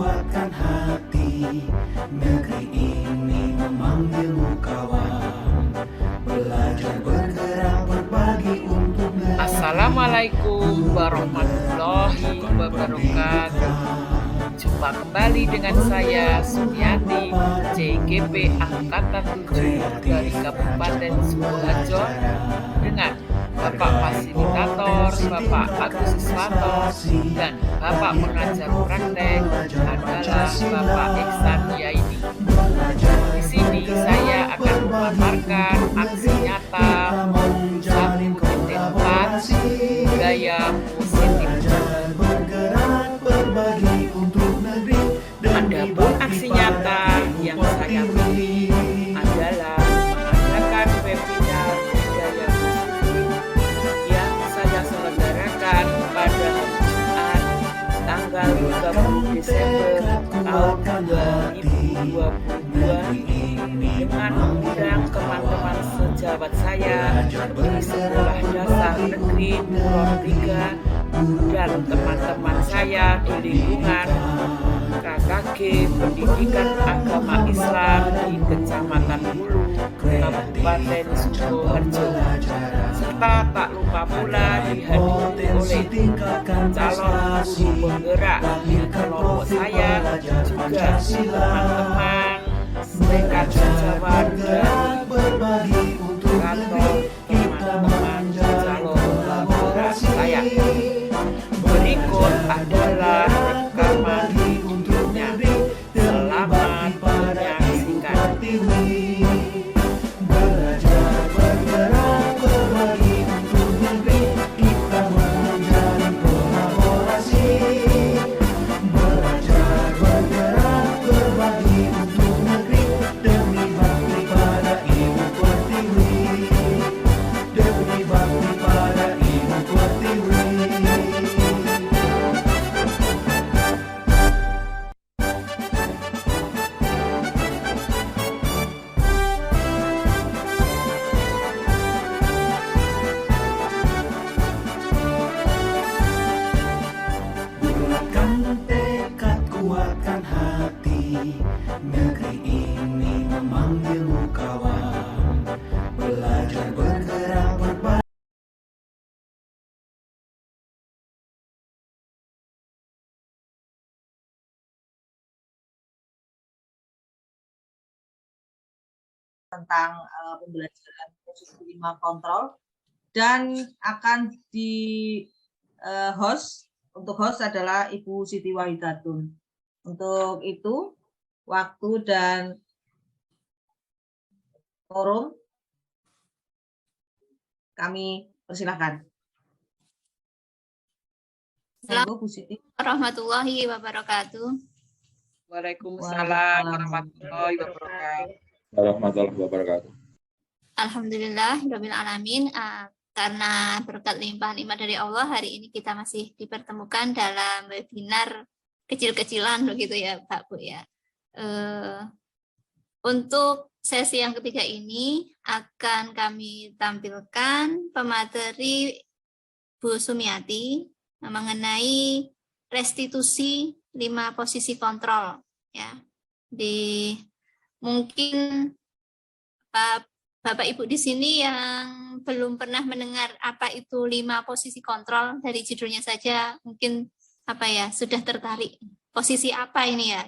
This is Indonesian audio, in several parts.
kuatkan hati, negeri ini memanggilmu kawan. Belajar bergerak berbagi untuk negeri. Assalamualaikum warahmatullahi wabarakatuh. Jumpa kembali dengan saya Sumiati, CGP Angkatan 7 dari Kabupaten Sukoharjo, dengan Bapak Fasilitator, Bapak Agus Iswanto, dan Bapak Pengajar Praktek adalah Bapak Iksan Yaini. Di sini saya akan memaparkan aksi nyata 1.4 budaya positif. Adapun aksi nyata yang saya pilih adalah mengadakan webinar budaya positif yang saya selenggarakan pada Jumat tanggal 30 Desember tahun 2022 dengan mengundang teman-teman sejawat saya di Sekolah Dasar Negeri Purwon 3 dan teman-teman saya di lingkungan KKG Pendidikan Agama Islam di Kecamatan Hulu, Kabupaten Sukoharjo, serta tak lupa pula dihadiri oleh calon guru penggerak kelompok saya, juga teman-teman serikat sejawat dari kantor teman-teman calon penggerak saya. Berikut adalah rekaman videonya. Selamat menyaksikan. Belajar bergerak berbagi untuk negeri, kita menjalin kolaborasi. Belajar bergerak berbagi untuk negeri, demi bakti pada Ibu Pertiwi, demi bakti pada Ibu Pertiwi. Bulatkan tekad, kuatkan hati, negeri ini memanggilmu kawan. Belajar bergerak berbagi. Tentang pembelajaran posisi 5 kontrol, dan akan di host adalah Ibu Siti Wahidatun. Untuk itu waktu dan forum kami persilahkan. Monggo Bu Siti. Warahmatullahi wabarakatuh. Waalaikumsalam warahmatullahi wabarakatuh. Warahmatullahi wabarakatuh. Alhamdulillah rabbil alamin. Karena berkat limpahan nikmat dari Allah, hari ini kita masih dipertemukan dalam webinar kecil-kecilan begitu ya Pak Bu ya. Untuk sesi yang ketiga ini akan kami tampilkan pemateri Bu Sumiati mengenai restitusi 5 posisi kontrol ya. Mungkin Bapak Ibu di sini yang belum pernah mendengar apa itu 5 posisi kontrol, dari judulnya saja mungkin sudah tertarik. Posisi apa ini ya?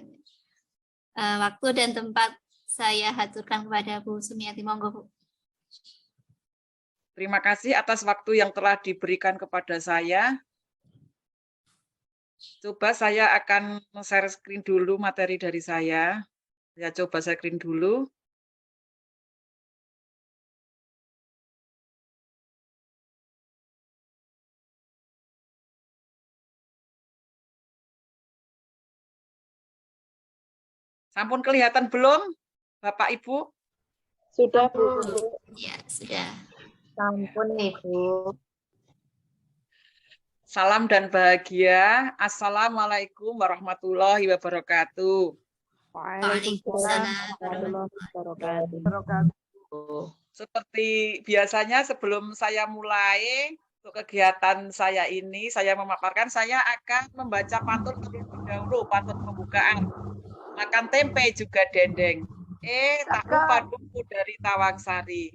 Waktu dan tempat saya haturkan kepada Bu Sumiati, monggo Bu. Terima kasih atas waktu yang telah diberikan kepada saya. Coba saya akan share screen dulu materi dari saya. Ya, coba share screen dulu. Sampun kelihatan belum, Bapak Ibu? Sudah, Bu. Ya, sudah. Sampun, Ibu. Salam dan bahagia. Assalamualaikum warahmatullahi wabarakatuh. Waalaikumsalam warahmatullahi wabarakatuh. Seperti biasanya sebelum saya mulai, Untuk kegiatan saya ini, saya memaparkan, saya akan membaca pantun terlebih dahulu, pantun pembukaan. Makan tempe juga dendeng. Tak lupa duku dari Tawangsari.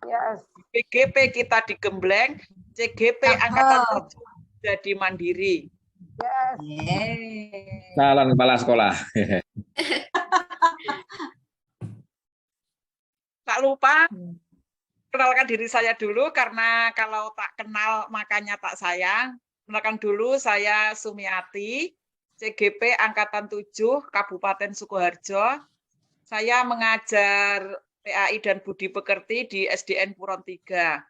Yes. PGP kita digembleng, CGP Angkatan 7 jadi mandiri. Yes. Yeay. Calon kepala sekolah. Tak lupa kenalkan diri saya dulu, karena kalau tak kenal makanya tak sayang. Kenalkan dulu, saya Sumiati, CGP Angkatan 7 Kabupaten Sukoharjo. Saya mengajar PAI dan Budi Pekerti di SDN Puron 3.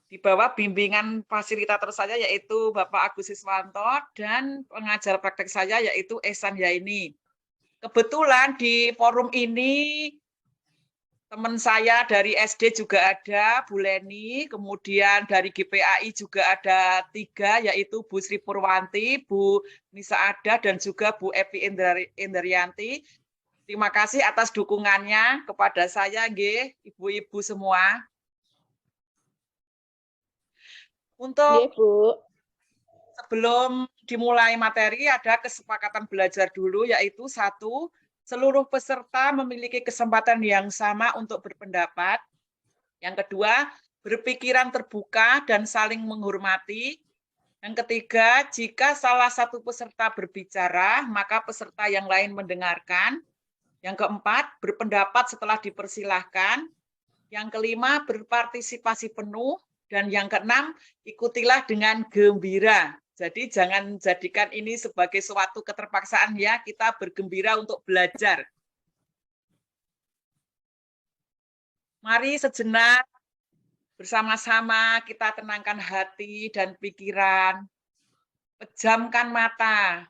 Di bawah bimbingan fasilitator saya yaitu Bapak Agus Siswanto dan pengajar praktek saya yaitu Ehsan Yaini. Kebetulan di forum ini teman saya dari SD juga ada, Bu Leni, kemudian dari GPAI juga ada 3, yaitu Bu Sri Purwanti, Bu Nisa Ada, dan juga Bu Evi Indrianti. Terima kasih atas dukungannya kepada saya, ibu-ibu semua. Untuk Bu. sebelum dimulai materi, ada kesepakatan belajar dulu, yaitu 1, seluruh peserta memiliki kesempatan yang sama untuk berpendapat. Yang kedua, berpikiran terbuka dan saling menghormati. Yang ketiga, jika salah satu peserta berbicara, maka peserta yang lain mendengarkan. Yang keempat, berpendapat setelah dipersilahkan. Yang kelima, berpartisipasi penuh. Dan yang keenam, ikutilah dengan gembira. Jadi jangan jadikan ini sebagai suatu keterpaksaan ya, kita bergembira untuk belajar. Mari sejenak bersama-sama kita tenangkan hati dan pikiran. Pejamkan mata.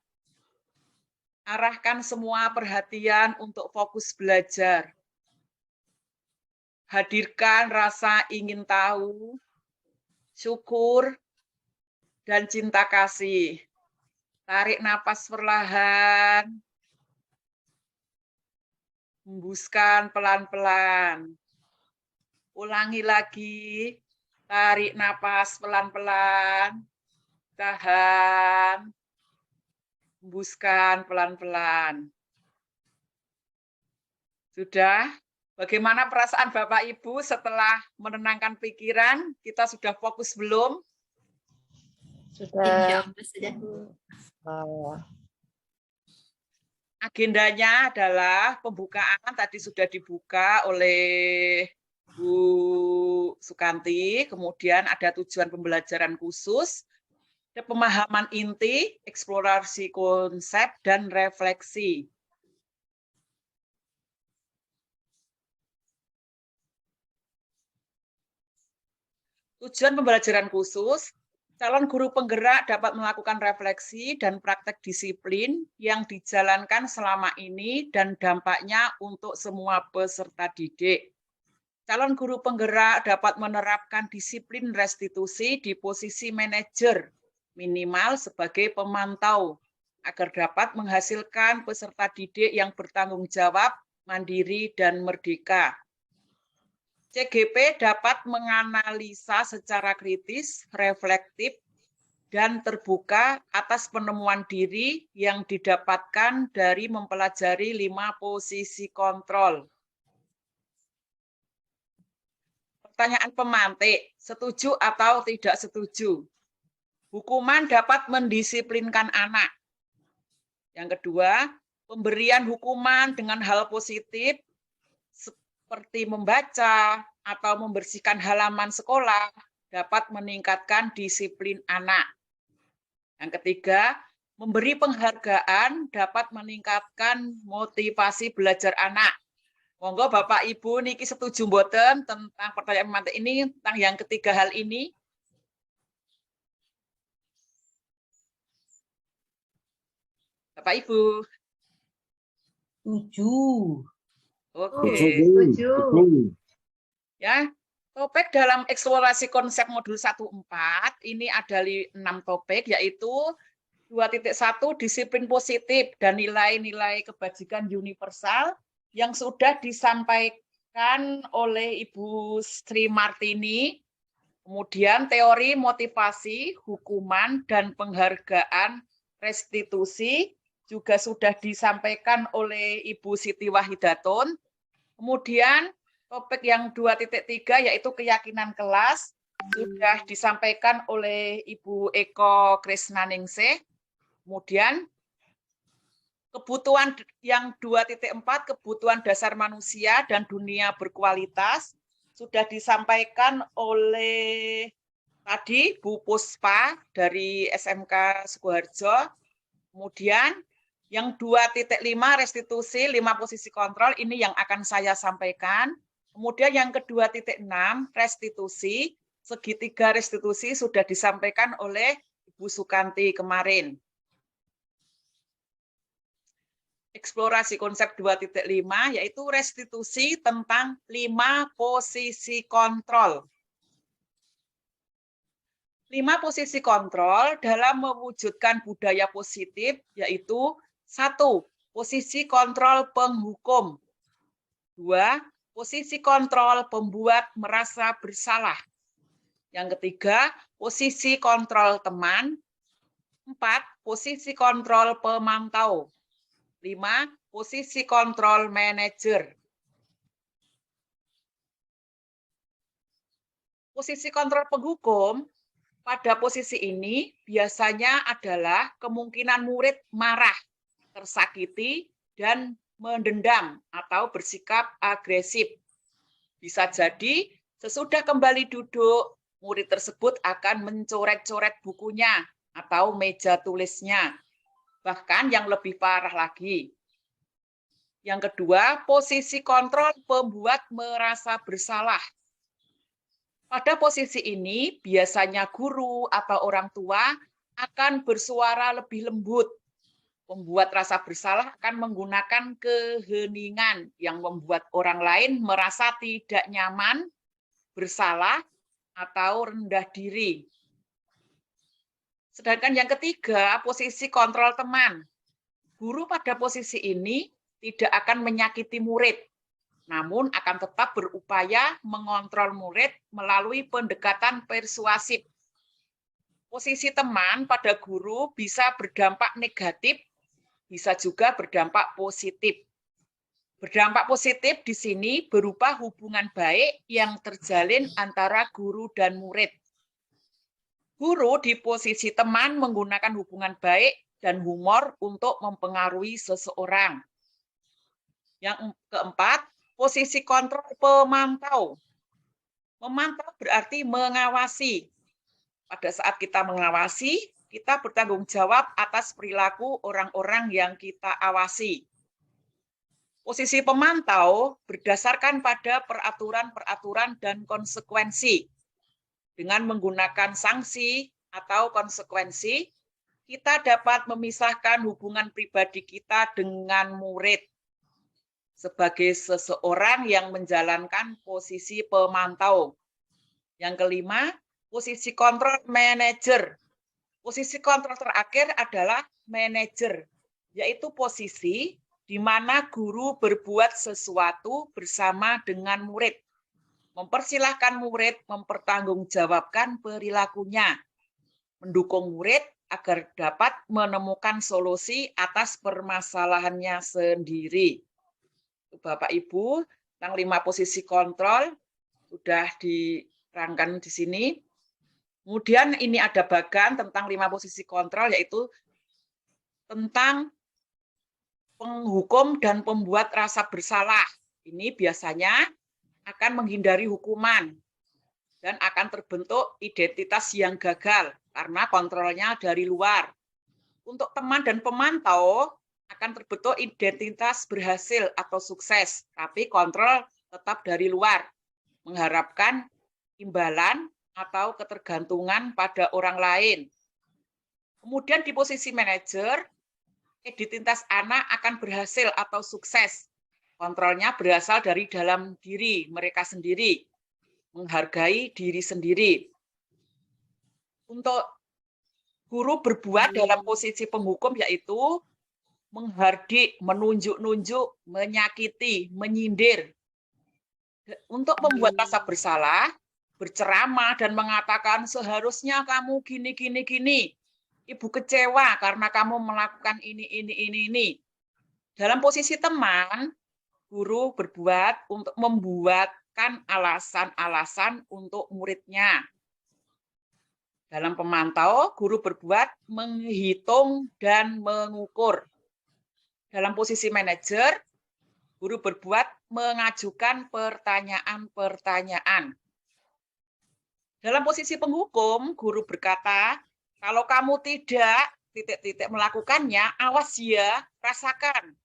Arahkan semua perhatian untuk fokus belajar. Hadirkan rasa ingin tahu, syukur, dan cinta kasih. Tarik napas perlahan. Hembuskan pelan-pelan. Ulangi lagi. Tarik napas pelan-pelan. Tahan. Hembuskan pelan-pelan. Sudah? Bagaimana perasaan Bapak Ibu setelah menenangkan pikiran? Kita sudah fokus belum? Sudah. Sudah. Agendanya adalah pembukaan, tadi sudah dibuka oleh Bu Sukanti, kemudian ada tujuan pembelajaran khusus, ada pemahaman inti, eksplorasi konsep, dan refleksi. Tujuan pembelajaran khusus, calon guru penggerak dapat melakukan refleksi dan praktek disiplin yang dijalankan selama ini dan dampaknya untuk semua peserta didik. Calon guru penggerak dapat menerapkan disiplin restitusi di posisi manajer, minimal sebagai pemantau, agar dapat menghasilkan peserta didik yang bertanggung jawab, mandiri, dan merdeka. CGP dapat menganalisa secara kritis, reflektif, dan terbuka atas penemuan diri yang didapatkan dari mempelajari 5 posisi kontrol. Pertanyaan pemantik, setuju atau tidak setuju? Hukuman dapat mendisiplinkan anak. Yang kedua, pemberian hukuman dengan hal positif, seperti membaca atau membersihkan halaman sekolah, dapat meningkatkan disiplin anak. Yang ketiga, memberi penghargaan dapat meningkatkan motivasi belajar anak. Monggo Bapak Ibu niki setuju mboten tentang pertanyaan pemantik ini, tentang yang ketiga hal ini? Bapak Ibu. Setuju. Oke. Setuju. Ya, topik dalam eksplorasi konsep modul 1.4 ini ada 6 topik, yaitu 2.1 disiplin positif dan nilai-nilai kebajikan universal yang sudah disampaikan oleh Ibu Sri Martini. Kemudian teori motivasi, hukuman, dan penghargaan restitusi juga sudah disampaikan oleh Ibu Siti Wahidatun. Kemudian topik yang 2.3 yaitu keyakinan kelas sudah disampaikan oleh Ibu Eko Krisnaningsih. Kemudian kebutuhan yang 2.4 kebutuhan dasar manusia dan dunia berkualitas sudah disampaikan oleh tadi Bu Puspa dari SMK Sukoharjo. Kemudian yang 2.5 restitusi 5 posisi kontrol ini yang akan saya sampaikan. Kemudian yang ke 2.6 restitusi segitiga restitusi sudah disampaikan oleh Ibu Sukanti kemarin. Eksplorasi konsep 2.5 yaitu restitusi tentang 5 posisi kontrol. 5 posisi kontrol dalam mewujudkan budaya positif yaitu 1. Posisi kontrol penghukum. 2. Posisi kontrol pembuat merasa bersalah. Yang ketiga, posisi kontrol teman. 4. Posisi kontrol pemantau. 5. Posisi kontrol manajer. Posisi kontrol penghukum, pada posisi ini biasanya adalah kemungkinan murid marah, tersakiti, dan mendendam atau bersikap agresif. Bisa jadi sesudah kembali duduk, murid tersebut akan mencoret-coret bukunya atau meja tulisnya. Bahkan yang lebih parah lagi. Yang kedua, posisi kontrol pembuat merasa bersalah. Pada posisi ini, biasanya guru atau orang tua akan bersuara lebih lembut. Pembuat rasa bersalah akan menggunakan keheningan yang membuat orang lain merasa tidak nyaman, bersalah, atau rendah diri. Sedangkan yang ketiga, posisi kontrol teman. Guru pada posisi ini tidak akan menyakiti murid, namun akan tetap berupaya mengontrol murid melalui pendekatan persuasif. Posisi teman pada guru bisa berdampak negatif, bisa juga berdampak positif. Berdampak positif di sini berupa hubungan baik yang terjalin antara guru dan murid. Guru di posisi teman menggunakan hubungan baik dan humor untuk mempengaruhi seseorang. Yang keempat, posisi kontrol pemantau. Memantau berarti mengawasi. Pada saat kita mengawasi, kita bertanggung jawab atas perilaku orang-orang yang kita awasi. Posisi pemantau berdasarkan pada peraturan-peraturan dan konsekuensi. Dengan menggunakan sanksi atau konsekuensi, kita dapat memisahkan hubungan pribadi kita dengan murid sebagai seseorang yang menjalankan posisi pemantau. Yang kelima, posisi kontrol manajer. Posisi kontrol terakhir adalah manajer, yaitu posisi di mana guru berbuat sesuatu bersama dengan murid. Mempersilahkan murid mempertanggungjawabkan perilakunya, mendukung murid agar dapat menemukan solusi atas permasalahannya sendiri. Bapak Ibu, tentang 5 posisi kontrol sudah diterangkan di sini. Kemudian ini ada bagan tentang 5 posisi kontrol, yaitu tentang penghukum dan pembuat rasa bersalah. Ini biasanya akan menghindari hukuman dan akan terbentuk identitas yang gagal karena kontrolnya dari luar. Untuk teman dan pemantau akan terbentuk identitas berhasil atau sukses, tapi kontrol tetap dari luar, mengharapkan imbalan atau ketergantungan pada orang lain. Kemudian di posisi manajer, identitas anak akan berhasil atau sukses. Kontrolnya berasal dari dalam diri mereka sendiri, menghargai diri sendiri. Untuk guru berbuat dalam posisi penghukum yaitu menghardik, menunjuk-nunjuk, menyakiti, menyindir. Untuk membuat rasa bersalah, berceramah dan mengatakan seharusnya kamu gini, gini, gini. Ibu kecewa karena kamu melakukan ini. Dalam posisi teman, guru berbuat untuk membuatkan alasan-alasan untuk muridnya. Dalam pemantau, guru berbuat menghitung dan mengukur. Dalam posisi manajer, guru berbuat mengajukan pertanyaan-pertanyaan. Dalam posisi penghukum, guru berkata, kalau kamu tidak melakukannya, awas ya, rasakan.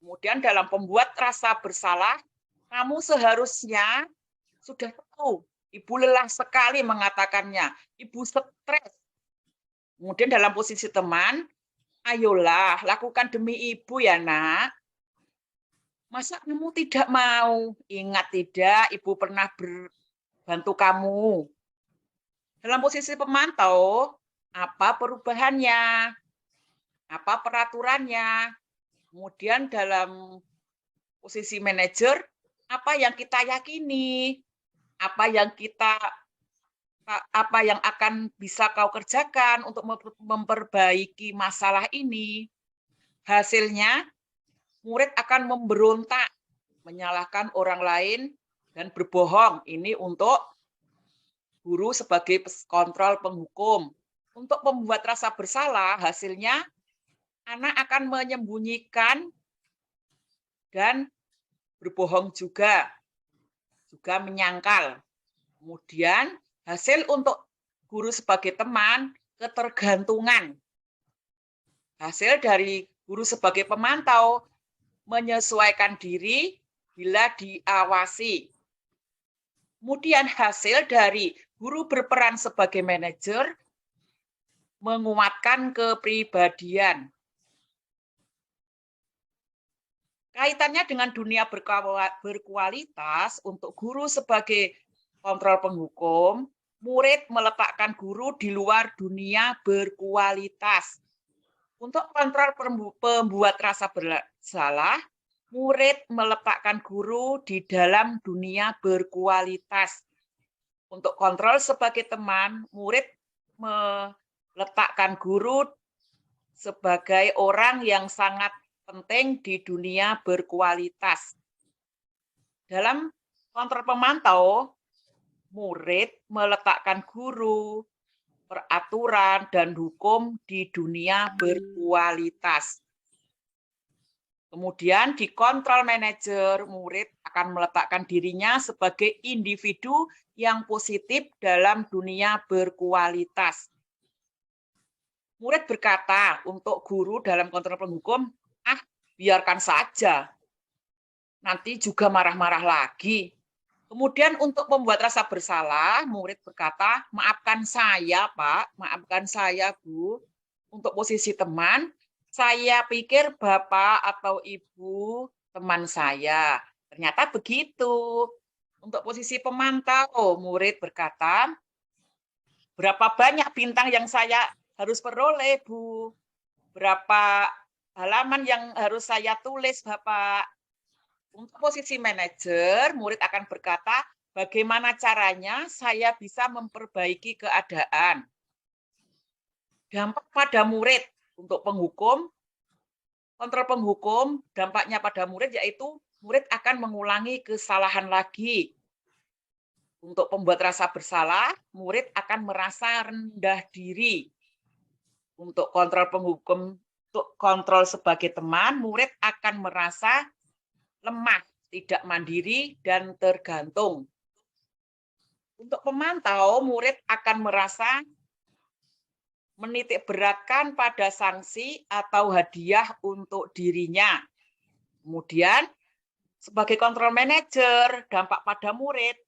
Kemudian dalam pembuat rasa bersalah, kamu seharusnya sudah tahu. Ibu lelah sekali mengatakannya. Ibu stres. Kemudian dalam posisi teman, ayolah lakukan demi ibu ya nak. Masa kamu tidak mau? Ingat tidak, ibu pernah berbantu kamu. Dalam posisi pemantau, apa perubahannya? Apa peraturannya? Kemudian dalam posisi manajer, apa yang kita yakini? Apa yang akan bisa kau kerjakan untuk memperbaiki masalah ini? Hasilnya, murid akan memberontak, menyalahkan orang lain, dan berbohong. Ini untuk guru sebagai kontrol penghukum. Untuk membuat rasa bersalah, hasilnya anak akan menyembunyikan dan berbohong juga menyangkal. Kemudian hasil untuk guru sebagai teman, ketergantungan. Hasil dari guru sebagai pemantau, menyesuaikan diri bila diawasi. Kemudian hasil dari guru berperan sebagai manajer, menguatkan kepribadian. Kaitannya dengan dunia berkualitas, untuk guru sebagai kontrol penghukum, murid meletakkan guru di luar dunia berkualitas. Untuk kontrol pembuat rasa bersalah, murid meletakkan guru di dalam dunia berkualitas. Untuk kontrol sebagai teman, murid meletakkan guru sebagai orang yang sangat penting di dunia berkualitas. Dalam kontrol pemantau, murid meletakkan guru, peraturan, dan hukum di dunia berkualitas. Kemudian di kontrol manajer, murid akan meletakkan dirinya sebagai individu yang positif dalam dunia berkualitas. Murid berkata untuk guru dalam kontrol penghukum, biarkan saja, nanti juga marah-marah lagi. Kemudian untuk membuat rasa bersalah, murid berkata, maafkan saya Pak, maafkan saya Bu. Untuk posisi teman, saya pikir Bapak atau Ibu teman saya. Ternyata begitu. Untuk posisi pemantau, murid berkata, berapa banyak bintang yang saya harus peroleh Bu? Berapa halaman yang harus saya tulis, Bapak? Untuk posisi manajer, murid akan berkata, bagaimana caranya saya bisa memperbaiki keadaan? Dampak pada murid untuk penghukum, kontrol penghukum, dampaknya pada murid yaitu murid akan mengulangi kesalahan lagi. Untuk pembuat rasa bersalah, murid akan merasa rendah diri. Untuk kontrol penghukum, untuk kontrol sebagai teman, murid akan merasa lemah, tidak mandiri, dan tergantung. Untuk pemantau, murid akan merasa menitik beratkan pada sanksi atau hadiah untuk dirinya. Kemudian, sebagai kontrol manajer, dampak pada murid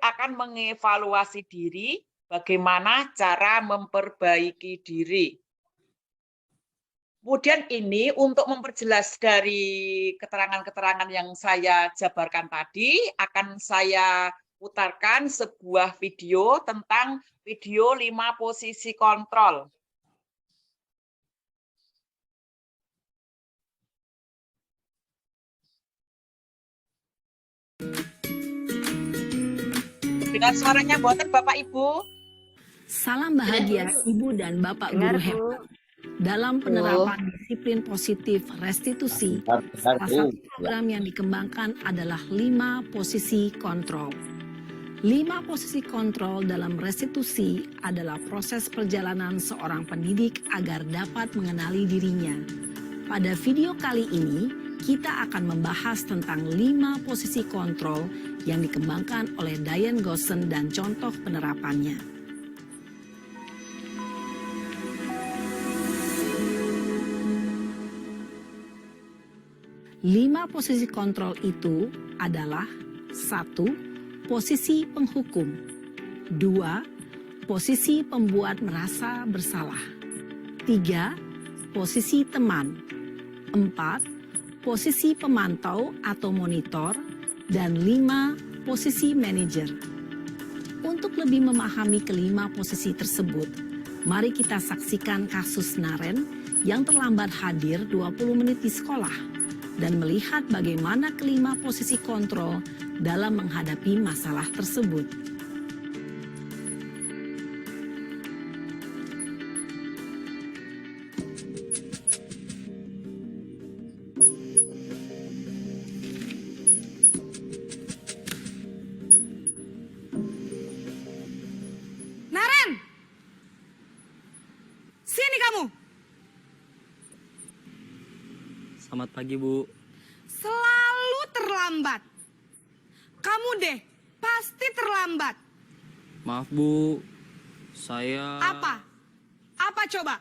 akan mengevaluasi diri, bagaimana cara memperbaiki diri. Kemudian ini untuk memperjelas dari keterangan-keterangan yang saya jabarkan tadi, akan saya putarkan sebuah video tentang video 5 posisi kontrol. Dengan suaranya mboten Bapak Ibu. Salam bahagia Ibu dan Bapak Dengar, Guru Bu. hebat. Dalam penerapan disiplin positif restitusi, salah satu program yang dikembangkan adalah 5 posisi kontrol. 5 posisi kontrol dalam restitusi adalah proses perjalanan seorang pendidik agar dapat mengenali dirinya. Pada video kali ini, kita akan membahas tentang 5 posisi kontrol yang dikembangkan oleh Diane Gosson dan contoh penerapannya. 5 posisi kontrol itu adalah 1. Posisi penghukum. 2. Posisi pembuat merasa bersalah. 3. Posisi teman. 4. Posisi pemantau atau monitor. Dan 5. Posisi manajer. Untuk lebih memahami kelima posisi tersebut, mari kita saksikan kasus Naren yang terlambat hadir 20 menit di sekolah dan melihat bagaimana kelima posisi kontrol dalam menghadapi masalah tersebut. Naren! Sini kamu! Selamat pagi, Bu. Selalu terlambat. Kamu deh, pasti terlambat. Maaf, Bu. Saya... Apa? Apa coba?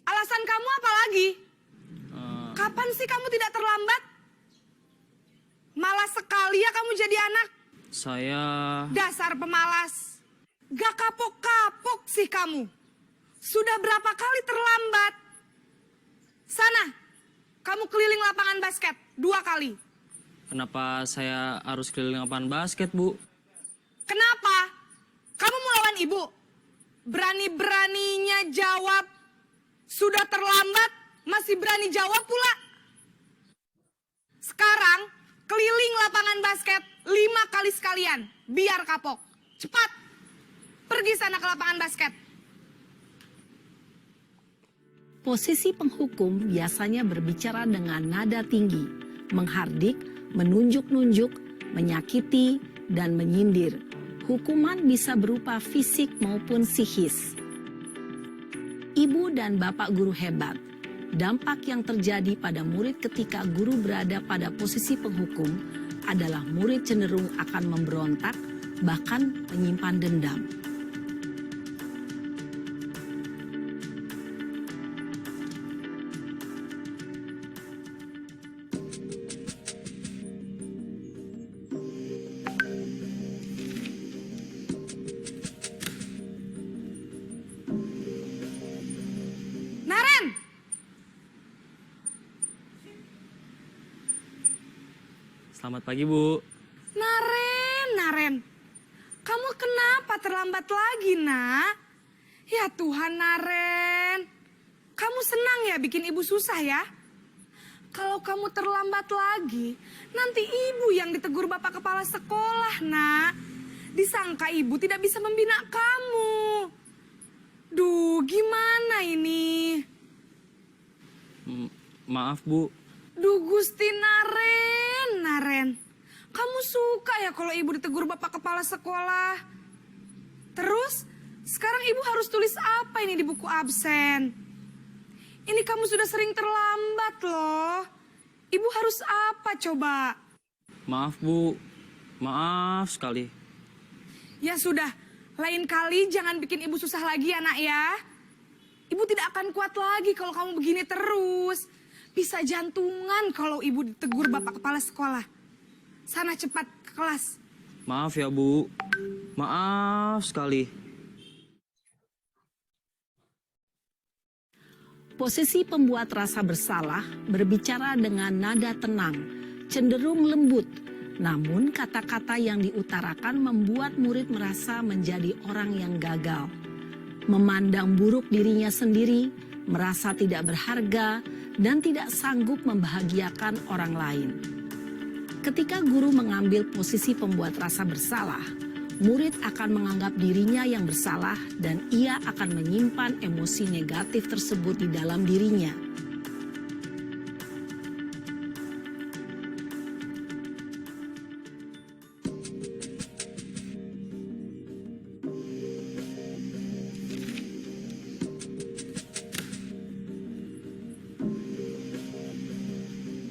Alasan kamu apa lagi? Kapan sih kamu tidak terlambat? Malas sekali ya kamu jadi anak. Saya... Dasar pemalas. Gak kapok-kapok sih kamu. Sudah berapa kali terlambat? Sana, kamu keliling lapangan basket 2 kali. Kenapa saya harus keliling lapangan basket, Bu? Kenapa? Kamu mau lawan ibu? Berani-beraninya jawab. Sudah terlambat, masih berani jawab pula. Sekarang, keliling lapangan basket 5 kali sekalian. Biar kapok. Cepat. Pergi sana ke lapangan basket. Posisi penghukum biasanya berbicara dengan nada tinggi, menghardik, menunjuk-nunjuk, menyakiti, dan menyindir. Hukuman bisa berupa fisik maupun psikis. Ibu dan Bapak Guru hebat, dampak yang terjadi pada murid ketika guru berada pada posisi penghukum adalah murid cenderung akan memberontak, bahkan menyimpan dendam. Naren! Selamat pagi, Bu. Naren. Kamu kenapa terlambat lagi, nak? Ya Tuhan, Naren. Kamu senang ya bikin ibu susah ya? Kalau kamu terlambat lagi, nanti ibu yang ditegur bapak kepala sekolah, nak. Disangka ibu tidak bisa membina kamu. Duh, gimana ini? Maaf, Bu. Duh, Gusti Naren. Kamu suka ya kalau ibu ditegur bapak kepala sekolah? Terus, sekarang ibu harus tulis apa ini di buku absen? Ini kamu sudah sering terlambat loh. Ibu harus apa coba? Maaf, Bu. Maaf sekali. Ya sudah, lain kali jangan bikin ibu susah lagi ya nak ya. Ibu tidak akan kuat lagi kalau kamu begini terus. Bisa jantungan kalau ibu ditegur bapak kepala sekolah. Sana cepat ke kelas. Maaf ya, Bu. Maaf sekali. Posisi pembuat rasa bersalah berbicara dengan nada tenang, cenderung lembut. Namun kata-kata yang diutarakan membuat murid merasa menjadi orang yang gagal. Memandang buruk dirinya sendiri, merasa tidak berharga, dan tidak sanggup membahagiakan orang lain. Ketika guru mengambil posisi pembuat rasa bersalah, murid akan menganggap dirinya yang bersalah dan ia akan menyimpan emosi negatif tersebut di dalam dirinya.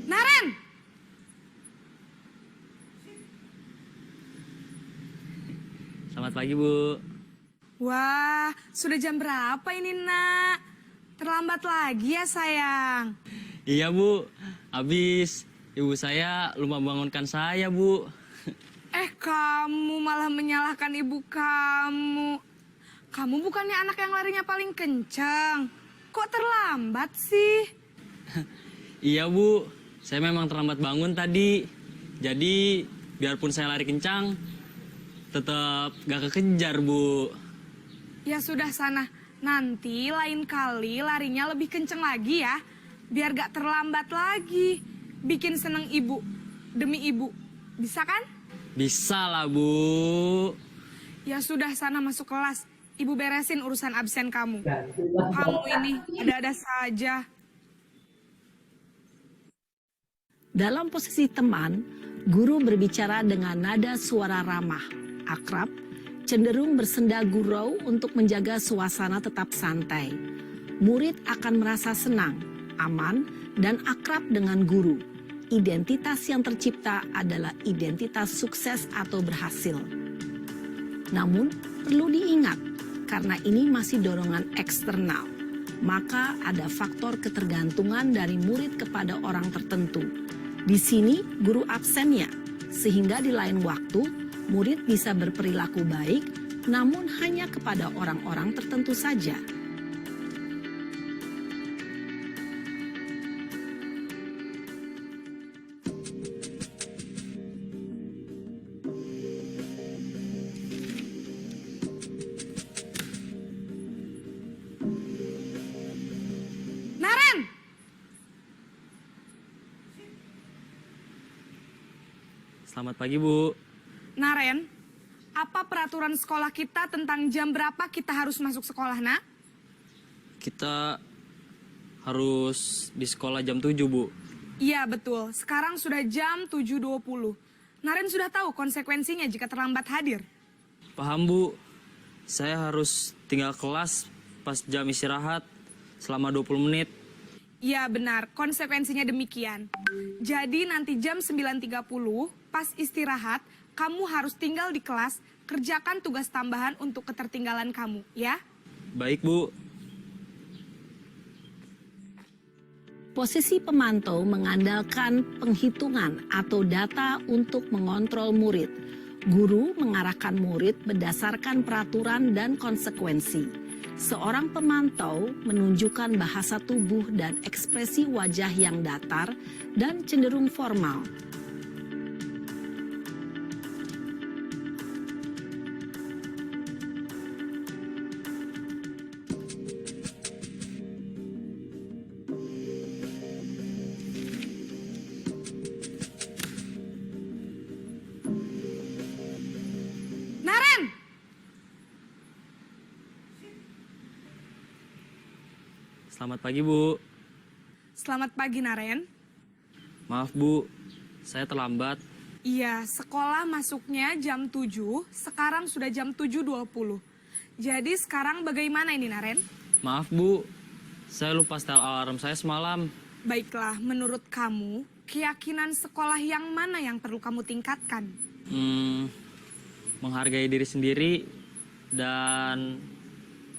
Naren! Selamat pagi, Bu. Wah, sudah jam berapa ini, Nak? Terlambat lagi ya, sayang. Iya, Bu. Habis ibu saya lupa bangunkan saya, Bu. Kamu malah menyalahkan ibu kamu. Kamu bukannya anak yang larinya paling kencang. Kok terlambat sih? Iya, Bu. Saya memang terlambat bangun tadi. Jadi, biarpun saya lari kencang, tetap gak kekejar, Bu. Ya sudah sana, nanti lain kali larinya lebih kenceng lagi ya. Biar gak terlambat lagi. Bikin seneng ibu, demi ibu. Bisa kan? Bisa lah, Bu. Ya sudah sana masuk kelas. Ibu beresin urusan absen kamu. Kamu ini ada-ada saja. Dalam posisi teman, guru berbicara dengan nada suara ramah, akrab, cenderung bersenda gurau untuk menjaga suasana tetap santai. Murid akan merasa senang, aman, dan akrab dengan guru. Identitas yang tercipta adalah identitas sukses atau berhasil. Namun, perlu diingat, karena ini masih dorongan eksternal, maka ada faktor ketergantungan dari murid kepada orang tertentu. Di sini, guru absennya, sehingga di lain waktu, murid bisa berperilaku baik, namun hanya kepada orang-orang tertentu saja. Naren! Selamat pagi, Bu. Naren, apa peraturan sekolah kita tentang jam berapa kita harus masuk sekolah, Nak? Kita harus di sekolah jam 7, Bu. Iya, betul. Sekarang sudah jam 7.20. Naren sudah tahu konsekuensinya jika terlambat hadir. Paham, Bu. Saya harus tinggal kelas pas jam istirahat selama 20 menit. Iya, benar. Konsekuensinya demikian. Jadi nanti jam 9.30, pas istirahat, kamu harus tinggal di kelas, kerjakan tugas tambahan untuk ketertinggalan kamu, ya? Baik, Bu. Posisi pemantau mengandalkan penghitungan atau data untuk mengontrol murid. Guru mengarahkan murid berdasarkan peraturan dan konsekuensi. Seorang pemantau menunjukkan bahasa tubuh dan ekspresi wajah yang datar dan cenderung formal. Naren! Selamat pagi, Bu. Selamat pagi, Naren. Maaf, Bu. Saya terlambat. Iya, sekolah masuknya jam 7, sekarang sudah jam 7.20. Jadi sekarang bagaimana ini, Naren? Maaf, Bu. Saya lupa setel alarm saya semalam. Baiklah, menurut kamu, keyakinan sekolah yang mana yang perlu kamu tingkatkan? Menghargai diri sendiri dan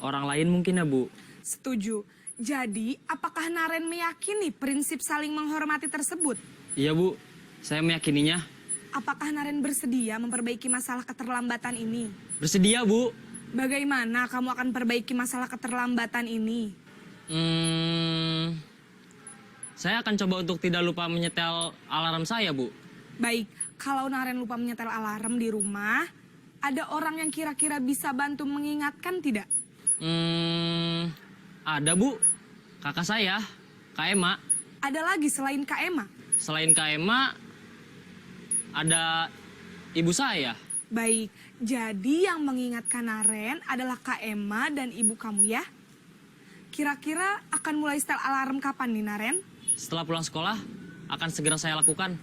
orang lain mungkin ya, Bu. Setuju. Jadi, apakah Naren meyakini prinsip saling menghormati tersebut? Iya, Bu. Saya meyakininya. Apakah Naren bersedia memperbaiki masalah keterlambatan ini? Bersedia, Bu. Bagaimana kamu akan perbaiki masalah keterlambatan ini? Saya akan coba untuk tidak lupa menyetel alarm saya, Bu. Baik, kalau Naren lupa menyetel alarm di rumah, ada orang yang kira-kira bisa bantu mengingatkan tidak? Ada, Bu. Kakak saya, Kak Ema. Ada lagi selain Kak Ema? Selain Kak Ema, ada ibu saya. Baik, jadi yang mengingatkan Naren adalah Kak Emma dan ibu kamu ya? Kira-kira akan mulai setel alarm kapan nih Naren? Setelah pulang sekolah, akan segera saya lakukan.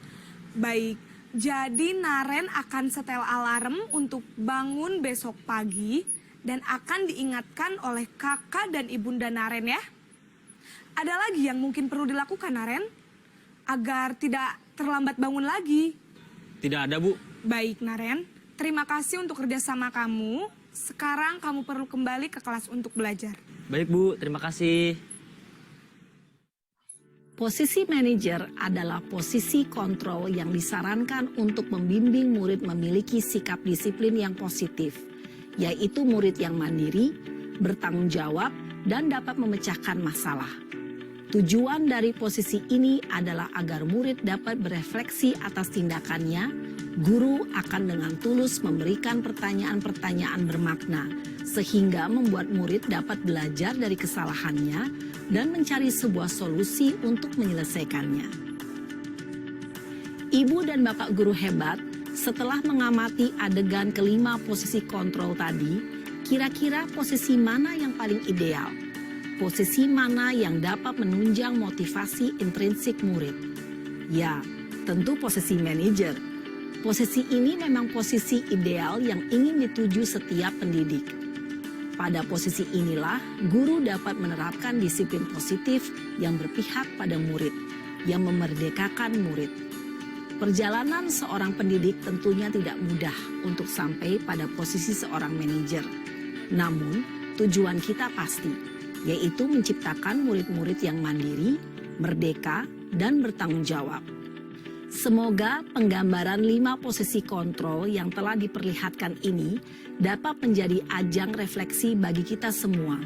Baik, jadi Naren akan setel alarm untuk bangun besok pagi dan akan diingatkan oleh kakak dan ibunda Naren ya. Ada lagi yang mungkin perlu dilakukan Naren? Agar tidak terlambat bangun lagi. Tidak ada, Bu. Baik Naren, terima kasih untuk kerjasama kamu. Sekarang kamu perlu kembali ke kelas untuk belajar. Baik, Bu. Terima kasih. Posisi manajer adalah posisi kontrol yang disarankan untuk membimbing murid memiliki sikap disiplin yang positif, yaitu murid yang mandiri, bertanggung jawab, dan dapat memecahkan masalah. Tujuan dari posisi ini adalah agar murid dapat berefleksi atas tindakannya. Guru akan dengan tulus memberikan pertanyaan-pertanyaan bermakna, sehingga membuat murid dapat belajar dari kesalahannya dan mencari sebuah solusi untuk menyelesaikannya. Ibu dan Bapak guru hebat, setelah mengamati adegan kelima posisi kontrol tadi, kira-kira posisi mana yang paling ideal? Posisi mana yang dapat menunjang motivasi intrinsik murid? Ya, tentu posisi manajer. Posisi ini memang posisi ideal yang ingin dituju setiap pendidik. Pada posisi inilah, guru dapat menerapkan disiplin positif yang berpihak pada murid, yang memerdekakan murid. Perjalanan seorang pendidik tentunya tidak mudah untuk sampai pada posisi seorang manajer. Namun, tujuan kita pasti, yaitu menciptakan murid-murid yang mandiri, merdeka, dan bertanggung jawab. Semoga penggambaran 5 posisi kontrol yang telah diperlihatkan ini dapat menjadi ajang refleksi bagi kita semua,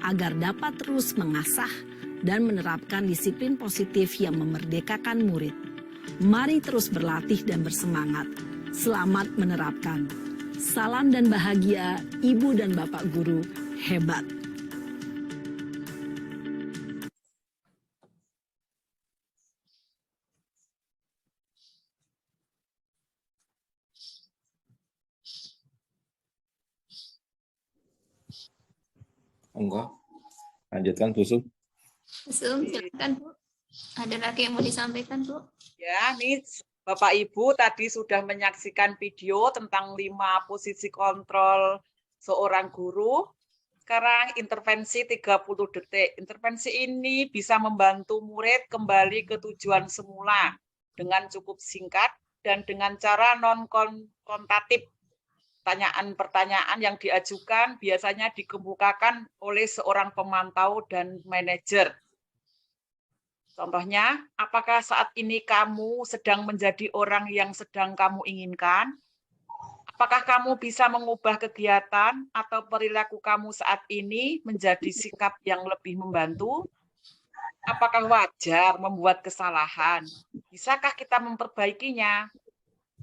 agar dapat terus mengasah dan menerapkan disiplin positif yang memerdekakan murid. Mari terus berlatih dan bersemangat. Selamat menerapkan. Salam dan bahagia, Ibu dan Bapak guru hebat. Enggak. Lanjutkan, Bu Sum. Silakan Bu. Ada lagi yang mau disampaikan Bu? Ya, nih Bapak Ibu tadi sudah menyaksikan video tentang 5 posisi kontrol seorang guru. Sekarang intervensi 30 detik. Intervensi ini bisa membantu murid kembali ke tujuan semula dengan cukup singkat dan dengan cara non-kontatif. Pertanyaan-pertanyaan yang diajukan biasanya dikemukakan oleh seorang pemantau dan manajer. Contohnya, apakah saat ini kamu sedang menjadi orang yang sedang kamu inginkan? Apakah kamu bisa mengubah kegiatan atau perilaku kamu saat ini menjadi sikap yang lebih membantu? Apakah wajar membuat kesalahan? Bisakah kita memperbaikinya?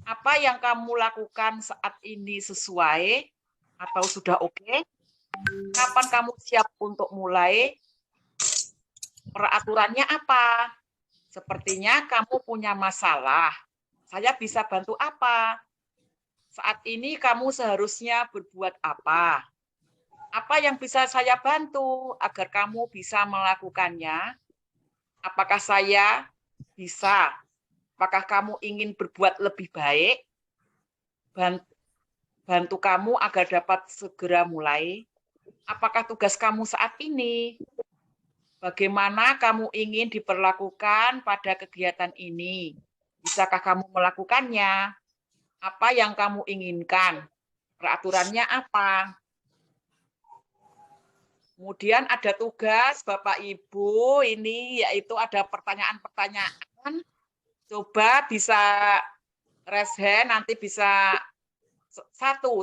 Apa yang kamu lakukan saat ini sesuai atau sudah oke? Kapan kamu siap untuk mulai? Peraturannya apa? Sepertinya kamu punya masalah. Saya bisa bantu apa? Saat ini kamu seharusnya berbuat apa? Apa yang bisa saya bantu agar kamu bisa melakukannya? Apakah saya bisa? Apakah kamu ingin berbuat lebih baik? Bantu kamu agar dapat segera mulai. Apakah tugas kamu saat ini? Bagaimana kamu ingin diperlakukan pada kegiatan ini? Bisakah kamu melakukannya? Apa yang kamu inginkan? Peraturannya apa? Kemudian ada tugas Bapak Ibu, ini yaitu ada pertanyaan-pertanyaan. Coba bisa raise hand, nanti bisa 1.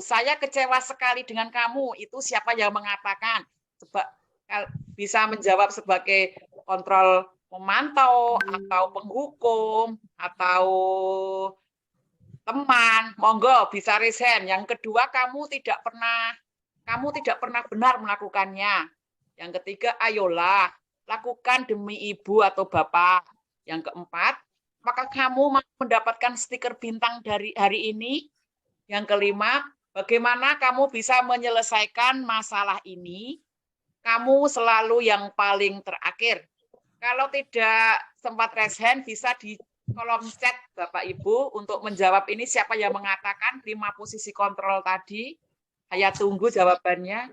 Saya kecewa sekali dengan kamu. Itu siapa yang mengatakan? Coba bisa menjawab sebagai kontrol pemantau atau penghukum atau teman. Monggo bisa raise hand. Yang kedua, kamu tidak pernah benar melakukannya. Yang ketiga, ayolah lakukan demi ibu atau bapak. Yang keempat, apakah kamu mau mendapatkan stiker bintang dari hari ini? Yang kelima, bagaimana kamu bisa menyelesaikan masalah ini? Kamu selalu yang paling terakhir. Kalau tidak sempat raise hand, bisa di kolom chat Bapak Ibu untuk menjawab ini siapa yang mengatakan 5 posisi kontrol tadi. Saya tunggu jawabannya.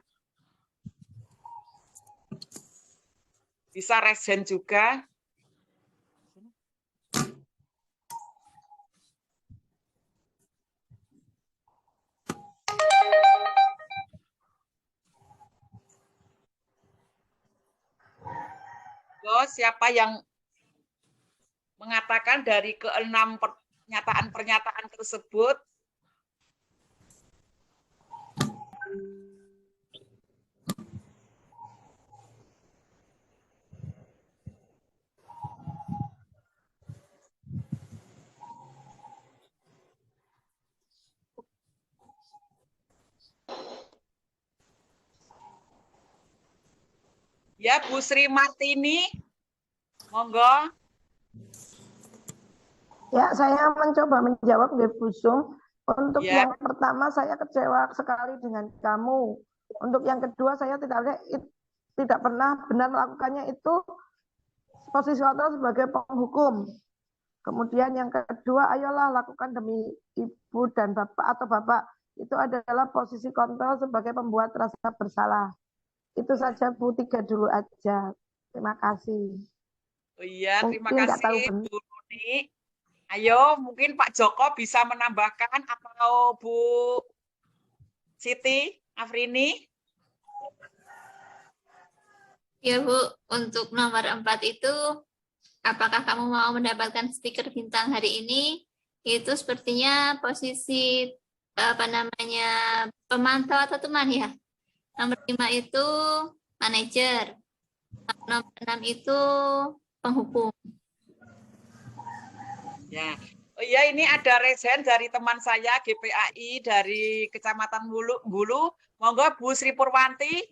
Bisa raise hand juga. Siapa yang mengatakan dari ke-6 pernyataan-pernyataan tersebut? Ya, Bu Sri Martini, monggo. Ya, saya mencoba menjawab nggih, Bu Sum. Untuk Ya. yang pertama saya kecewa sekali dengan kamu. Untuk yang kedua saya tidak pernah benar melakukannya itu posisi kontrol sebagai penghukum. Kemudian yang kedua, ayolah lakukan demi ibu dan bapak atau bapak. Itu adalah posisi kontrol sebagai pembuat rasa bersalah. Itu saja Bu, 3 dulu aja. Terima kasih. Oh iya, terima Mungkin nggak tahu kasih benar. Bu Nuni. Ayo, mungkin Pak Joko bisa menambahkan atau Bu Siti Afrini. Ya Bu, untuk nomor 4 itu, apakah kamu mau mendapatkan stiker bintang hari ini? Itu sepertinya posisi pemantau atau teman ya. Nomor 5 itu manajer. Nomor 6 itu penghukum. Ya. Oh iya, ini ada raise hand dari teman saya GPAI dari Kecamatan Bulu. Monggo Bu Sri Purwanti.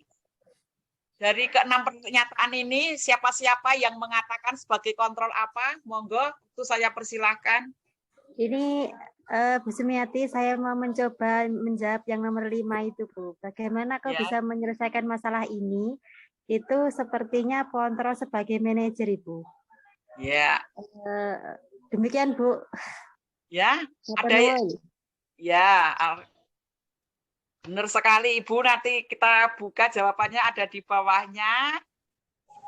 Dari ke-6 pernyataan ini, siapa-siapa yang mengatakan sebagai kontrol apa? Monggo, itu saya persilahkan. Ini Bu Sumiati, saya mau mencoba menjawab yang nomor 5 itu, Bu. Bagaimana kau Ya. bisa menyelesaikan masalah ini? Itu sepertinya kontrol sebagai manajer, Ibu. Ya. Demikian, Bu. Ya, ada ya. Benar sekali Ibu, nanti kita buka jawabannya ada di bawahnya.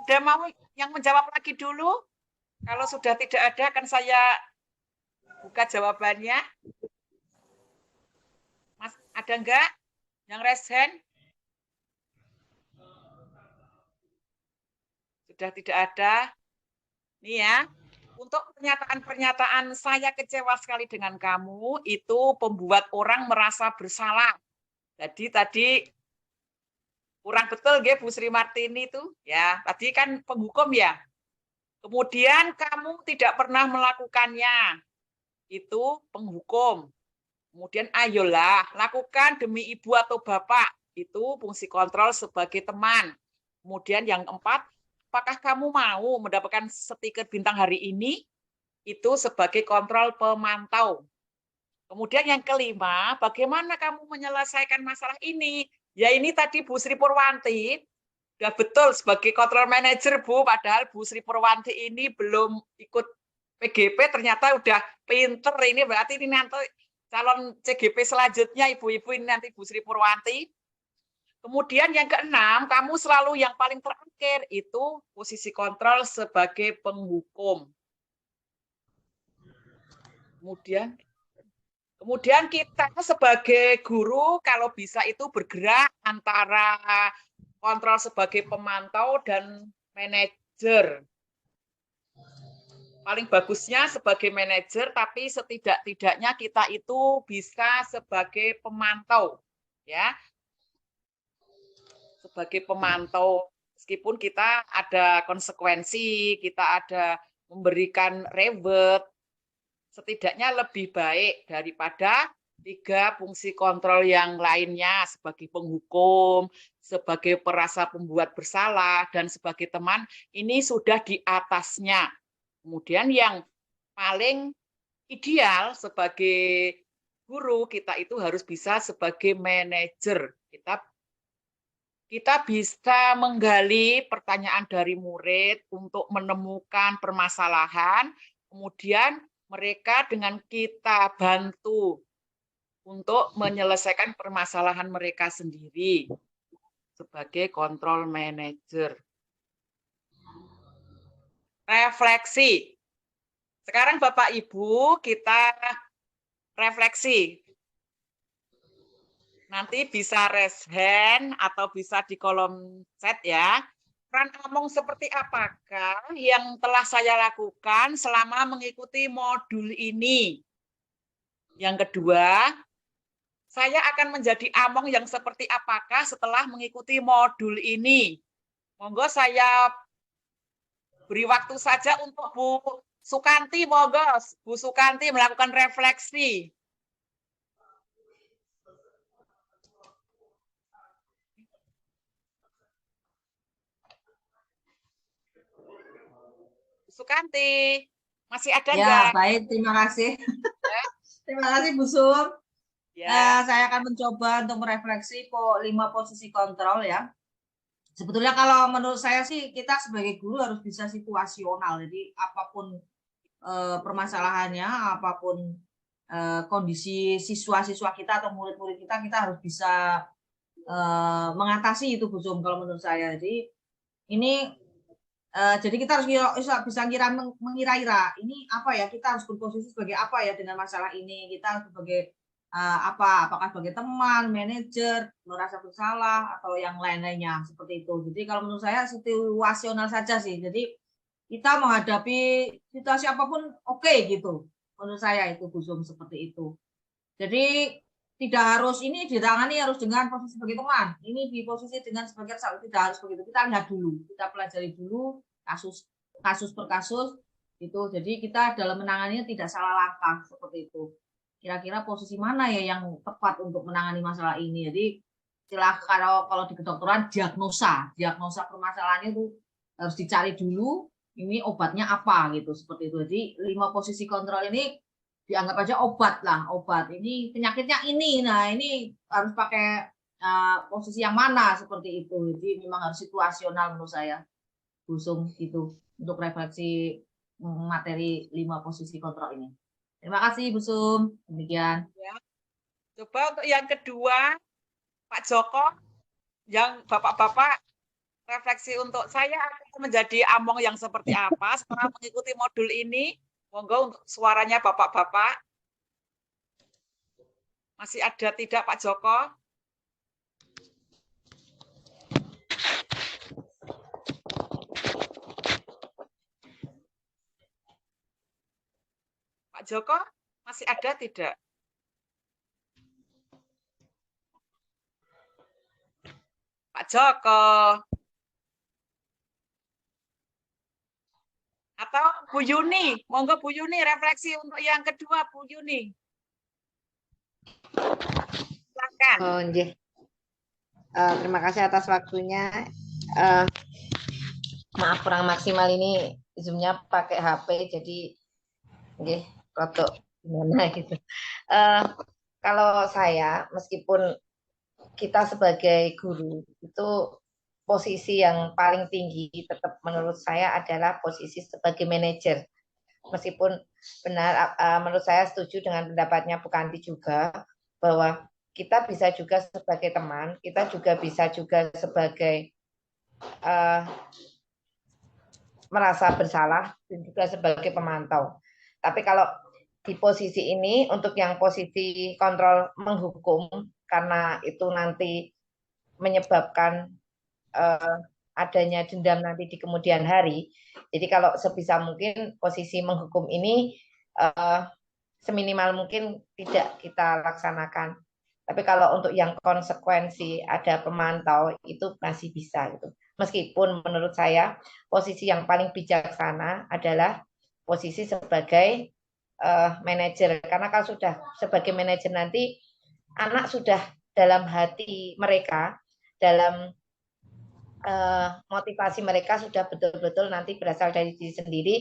Udah mau yang menjawab lagi dulu? Kalau sudah tidak ada akan saya buka jawabannya. Mas, ada enggak yang raise hand? Sudah tidak ada. Nih ya, untuk pernyataan-pernyataan saya kecewa sekali dengan kamu, itu membuat orang merasa bersalah. Jadi tadi kurang betul nggih Bu Sri Martini itu ya. Tadi kan penghukum ya. Kemudian kamu tidak pernah melakukannya. Itu penghukum. Kemudian ayolah lakukan demi ibu atau bapak. Itu fungsi kontrol sebagai teman. Kemudian yang 4, apakah kamu mau mendapatkan stiker bintang hari ini? Itu sebagai kontrol pemantau. Kemudian yang kelima, bagaimana kamu menyelesaikan masalah ini? Ya ini tadi Bu Sri Purwanti, udah betul sebagai control manager Bu, padahal Bu Sri Purwanti ini belum ikut PGP, ternyata udah pinter ini, berarti ini nanti calon CGP selanjutnya ibu-ibu ini nanti Bu Sri Purwanti. Kemudian yang keenam, kamu selalu yang paling terakhir, itu posisi kontrol sebagai penghukum. Kemudian kita sebagai guru kalau bisa itu bergerak antara kontrol sebagai pemantau dan manajer. Paling bagusnya sebagai manajer, tapi setidak-tidaknya kita itu bisa sebagai pemantau, ya. Sebagai pemantau, meskipun kita ada konsekuensi, kita ada memberikan reward, setidaknya lebih baik daripada 3 fungsi kontrol yang lainnya sebagai penghukum, sebagai perasa pembuat bersalah, dan sebagai teman, ini sudah di atasnya. Kemudian yang paling ideal sebagai guru, kita itu harus bisa sebagai manajer. Kita bisa menggali pertanyaan dari murid untuk menemukan permasalahan, kemudian mereka dengan kita bantu untuk menyelesaikan permasalahan mereka sendiri sebagai control manager. Refleksi. Sekarang Bapak Ibu kita refleksi. Nanti bisa raise hand atau bisa di kolom chat ya. Peran Among seperti apakah yang telah saya lakukan selama mengikuti modul ini? Yang kedua, saya akan menjadi Among yang seperti apakah setelah mengikuti modul ini? Monggo saya beri waktu saja untuk Bu Sukanti, monggo Bu Sukanti melakukan refleksi. Sukanti, masih ada enggak? Ya, baik, terima kasih. Terima kasih Bu Sum. Ya. Saya akan mencoba untuk merefleksi 5 posisi kontrol ya. Sebetulnya kalau menurut saya sih kita sebagai guru harus bisa situasional. Jadi apapun permasalahannya, apapun kondisi siswa-siswa kita atau murid-murid kita harus bisa mengatasi itu Bu Sum kalau menurut saya. Jadi ini jadi kita harus bisa mengira-ira ini apa ya, kita harus berposisi sebagai apa ya dengan masalah ini, kita harus sebagai apakah sebagai teman, manajer, merasa bersalah atau yang lain-lainnya seperti itu. Jadi kalau menurut saya situasional saja sih. Jadi kita menghadapi situasi apapun oke gitu. Menurut saya itu Bu Sum seperti itu. Jadi tidak harus ini ditangani harus dengan posisi sebagai teman. Ini di posisi dengan sebagai sahabat, tidak harus begitu. Kita lihat dulu, kita pelajari dulu kasus per kasus itu. Jadi kita dalam menanganinya tidak salah langkah seperti itu. Kira-kira posisi mana ya yang tepat untuk menangani masalah ini. Jadi istilah kalau di kedokteran diagnosa permasalahannya itu harus dicari dulu. Ini obatnya apa gitu seperti itu. Jadi 5 posisi kontrol ini dianggap aja obat ini penyakitnya ini, nah ini harus pakai posisi yang mana seperti itu. Jadi memang harus situasional menurut saya Bu Sum gitu untuk refleksi materi 5 posisi kontrol ini. Terima kasih Bu Sum, demikian ya. Coba untuk yang kedua Pak Joko, yang bapak-bapak refleksi untuk saya akan menjadi Among yang seperti apa setelah mengikuti modul ini. Monggo untuk suaranya bapak-bapak. Masih ada tidak Pak Joko? Pak Joko, masih ada tidak? Pak Joko. Atau Bu Yuni, monggo Bu Yuni refleksi untuk yang kedua Bu Yuni. Silakan. Oh, terima kasih atas waktunya. Maaf kurang maksimal ini Zoom-nya pakai HP jadi rotok gimana gitu. Kalau saya meskipun kita sebagai guru itu posisi yang paling tinggi tetap menurut saya adalah posisi sebagai manajer. Meskipun benar menurut saya setuju dengan pendapatnya Bu Kanti juga bahwa kita bisa juga sebagai teman, kita juga bisa juga sebagai merasa bersalah dan juga sebagai pemantau. Tapi kalau di posisi ini untuk yang posisi kontrol menghukum karena itu nanti menyebabkan adanya dendam nanti di kemudian hari. Jadi kalau sebisa mungkin posisi menghukum ini seminimal mungkin tidak kita laksanakan. Tapi kalau untuk yang konsekuensi ada pemantau itu masih bisa gitu. Meskipun menurut saya posisi yang paling bijaksana adalah posisi sebagai manajer. Karena kalau sudah sebagai manajer nanti anak sudah dalam hati mereka, dalam motivasi mereka sudah betul-betul nanti berasal dari diri sendiri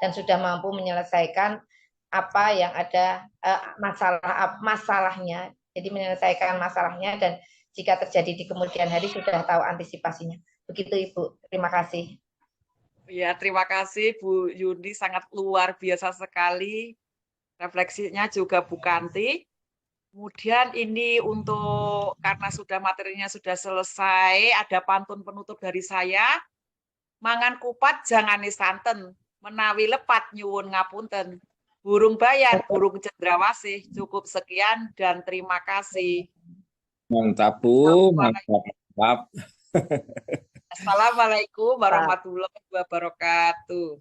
dan sudah mampu menyelesaikan apa yang ada masalahnya, jadi menyelesaikan masalahnya, dan jika terjadi di kemudian hari sudah tahu antisipasinya. Begitu Ibu, terima kasih. Ya, terima kasih Bu Yuni, sangat luar biasa sekali. Refleksinya juga Bu Kanti. Kemudian ini untuk, karena sudah materinya sudah selesai, ada pantun penutup dari saya. Mangan kupat jangan santen, menawi lepat nyuwun ngapunten. Burung bayar, burung cendrawasih. Cukup sekian dan terima kasih. Mantap, Bu. Mantap. Assalamualaikum warahmatullahi wabarakatuh.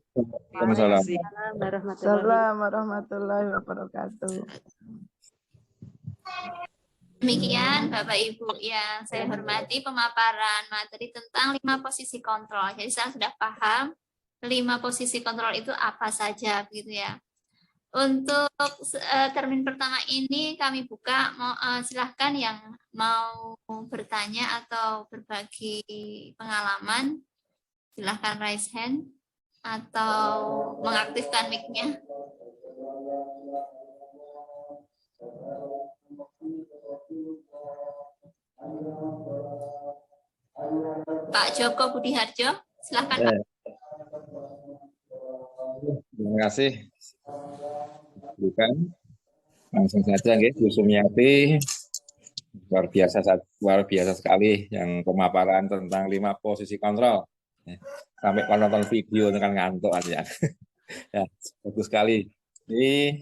Waalaikumsalam warahmatullahi wabarakatuh. Demikian Bapak Ibu yang saya hormati pemaparan materi tentang 5 posisi kontrol. Jadi saya sudah paham 5 posisi kontrol itu apa saja gitu ya. Untuk termin pertama ini kami buka, silahkan yang mau bertanya atau berbagi pengalaman, silahkan raise hand atau mengaktifkan mic-nya. Pak Joko Budiharjo, silahkan Pak. Terima kasih. Bukan langsung saja, Bu Sumiati, luar biasa sekali yang pemaparan tentang 5 posisi kontrol. Sampai kalau nonton video kan ngantuk aja. Ya, bagus sekali. Jadi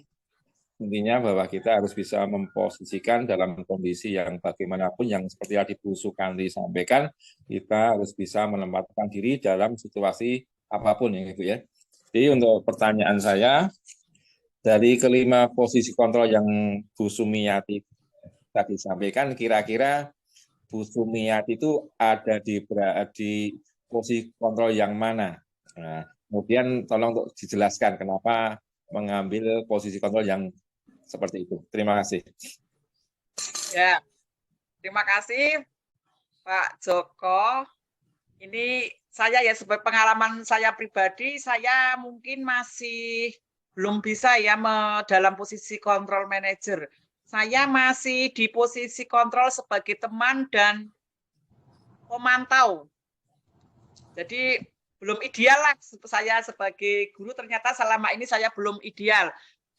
intinya bahwa kita harus bisa memposisikan dalam kondisi yang bagaimanapun yang seperti tadi Bu Sukanti sampaikan, kita harus bisa menempatkan diri dalam situasi apapun ya, Ibu ya. Jadi untuk pertanyaan saya, dari ke-5 posisi kontrol yang Bu Sumiati tadi sampaikan, kira-kira Bu Sumiati itu ada di posisi kontrol yang mana? Nah, kemudian tolong untuk dijelaskan kenapa mengambil posisi kontrol yang seperti itu. Terima kasih. Ya, terima kasih Pak Joko. Ini saya ya sebagai pengalaman saya pribadi, saya mungkin masih belum bisa ya dalam posisi kontrol manager. Saya masih di posisi kontrol sebagai teman dan pemantau. Jadi belum ideal lah saya sebagai guru, ternyata selama ini saya belum ideal.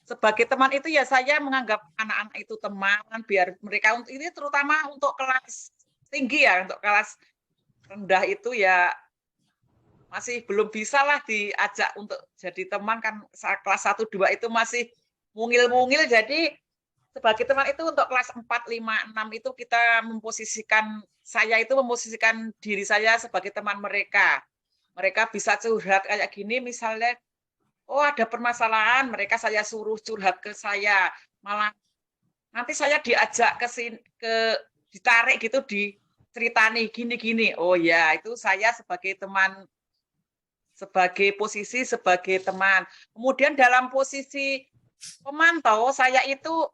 Sebagai teman itu ya saya menganggap anak-anak itu teman, biar mereka ini terutama untuk kelas tinggi ya, untuk kelas rendah itu ya masih belum bisa lah diajak untuk jadi teman, kan kelas 1, 2 itu masih mungil-mungil. Jadi sebagai teman itu untuk kelas 4, 5, 6 itu kita memposisikan diri saya sebagai teman mereka. Mereka bisa curhat kayak gini misalnya, oh ada permasalahan, saya suruh curhat ke saya, malah nanti saya diajak ditarik gitu, diceritani gini-gini. Oh ya, itu saya sebagai teman, sebagai posisi sebagai teman. Kemudian dalam posisi pemantau, saya itu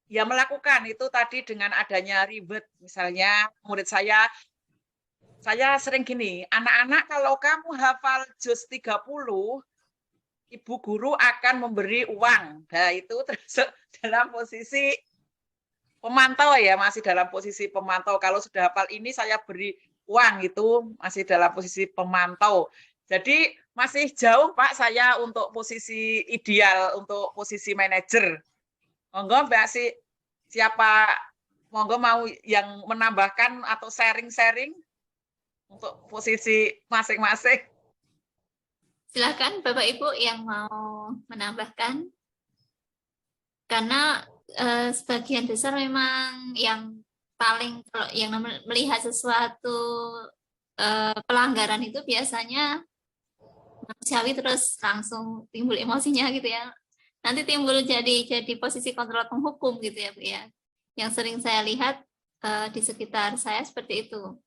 ya melakukan itu tadi dengan adanya ribet. Misalnya murid saya sering gini, anak-anak kalau kamu hafal juz 30, ibu guru akan memberi uang. Nah, itu termasuk dalam posisi pemantau ya, masih dalam posisi pemantau. Kalau sudah hafal ini saya beri uang, itu masih dalam posisi pemantau. Jadi masih jauh Pak saya untuk posisi ideal, untuk posisi manajer. Monggo Mbak siapa monggo mau yang menambahkan atau sharing-sharing untuk posisi masing-masing. Silakan Bapak Ibu yang mau menambahkan. Karena sebagian besar memang yang paling kalau yang melihat sesuatu pelanggaran itu biasanya manusiawi, terus langsung timbul emosinya gitu ya. Nanti timbul jadi posisi kontrol penghukum gitu ya Bu ya. Yang sering saya lihat di sekitar saya seperti itu.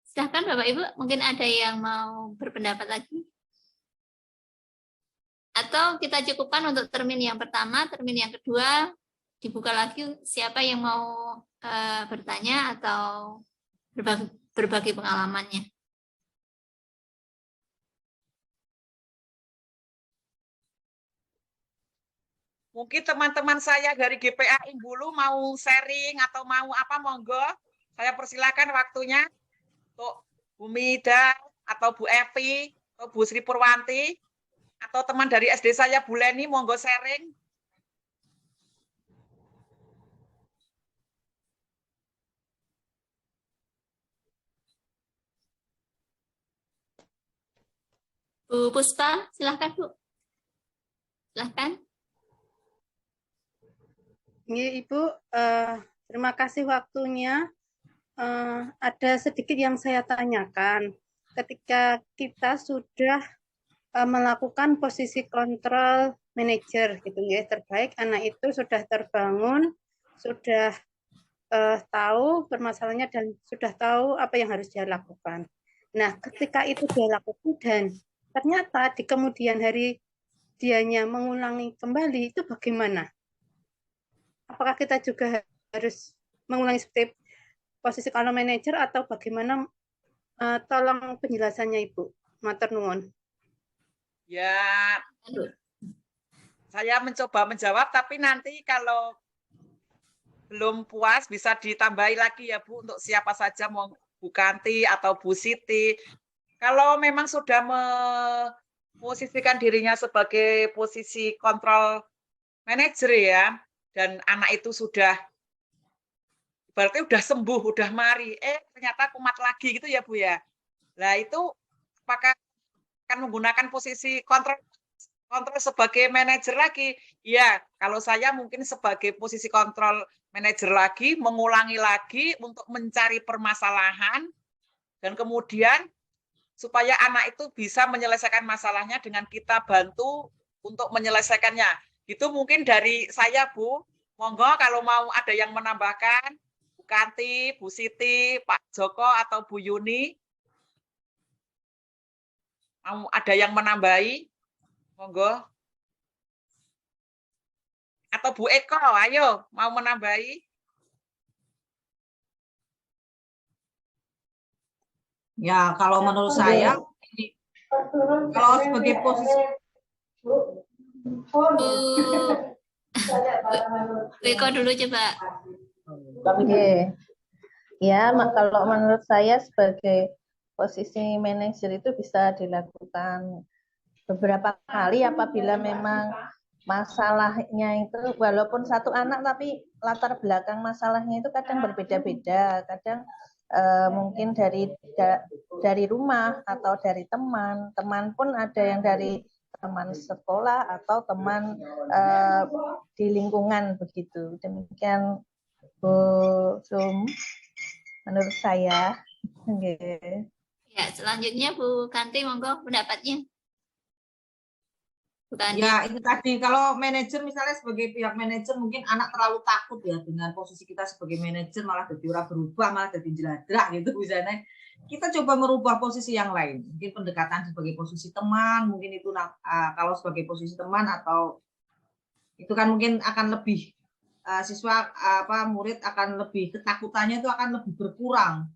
Silahkan Bapak Ibu, mungkin ada yang mau berpendapat lagi? Atau kita cukupkan untuk termin yang pertama, termin yang kedua dibuka lagi siapa yang mau bertanya atau berbagi pengalamannya. Mungkin teman-teman saya dari GPA Ingbulu mau sharing atau mau apa, monggo. Saya persilakan waktunya untuk Bu Mida atau Bu Evi atau Bu Sri Purwanti atau teman dari SD saya Bu Leni, monggo sharing. Bu Puspa, silahkan Bu. Silahkan. Ibu, terima kasih waktunya. Ada sedikit yang saya tanyakan. Ketika kita sudah melakukan posisi kontrol manajer, gitu ya, terbaik anak itu sudah terbangun, sudah tahu permasalahannya dan sudah tahu apa yang harus dia lakukan. Nah, ketika itu dia lakukan dan ternyata di kemudian hari dianya mengulangi kembali, itu bagaimana? Apakah kita juga harus mengulangi seperti posisi kontrol manager atau bagaimana? Tolong penjelasannya Ibu. Matur nuwun. Ya, saya mencoba menjawab, tapi nanti kalau belum puas bisa ditambahi lagi ya Bu, untuk siapa saja, mau Bu Kanti atau Bu Siti. Kalau memang sudah memposisikan dirinya sebagai posisi kontrol manager ya, dan anak itu sudah berarti udah sembuh, udah mari, ternyata kumat lagi gitu ya Bu ya. Nah itu apakah akan menggunakan posisi kontrol sebagai manajer lagi? Ya, kalau saya mungkin sebagai posisi kontrol manajer lagi, mengulangi lagi untuk mencari permasalahan, dan kemudian supaya anak itu bisa menyelesaikan masalahnya dengan kita bantu untuk menyelesaikannya. Itu mungkin dari saya Bu. Monggo kalau mau ada yang menambahkan, Bu Kanti, Bu Siti, Pak Joko atau Bu Yuni. Mau ada yang menambahi? Monggo. Atau Bu Eko, ayo mau menambahi? Ya, kalau menurut saya, kalau sebagai posisi Bu Eko dulu coba. Oke. Ya, kalau menurut saya sebagai posisi manajer itu bisa dilakukan beberapa kali apabila memang masalahnya itu walaupun satu anak tapi latar belakang masalahnya itu kadang berbeda-beda, kadang mungkin dari rumah atau dari teman pun ada yang dari teman sekolah atau teman di lingkungan begitu. Demikian Bu Sum, menurut saya. Okay. Ya, selanjutnya Bu Kanti, monggo pendapatnya. Bu Kanti. Ya, itu tadi kalau manajer misalnya sebagai pihak manajer mungkin anak terlalu takut ya dengan posisi kita sebagai manajer, malah jadi orang berubah, malah jadi jeladrah gitu misalnya. Kita coba merubah posisi yang lain, mungkin pendekatan sebagai posisi teman, mungkin itu kalau sebagai posisi teman atau itu kan mungkin akan lebih murid akan lebih ketakutannya itu akan lebih berkurang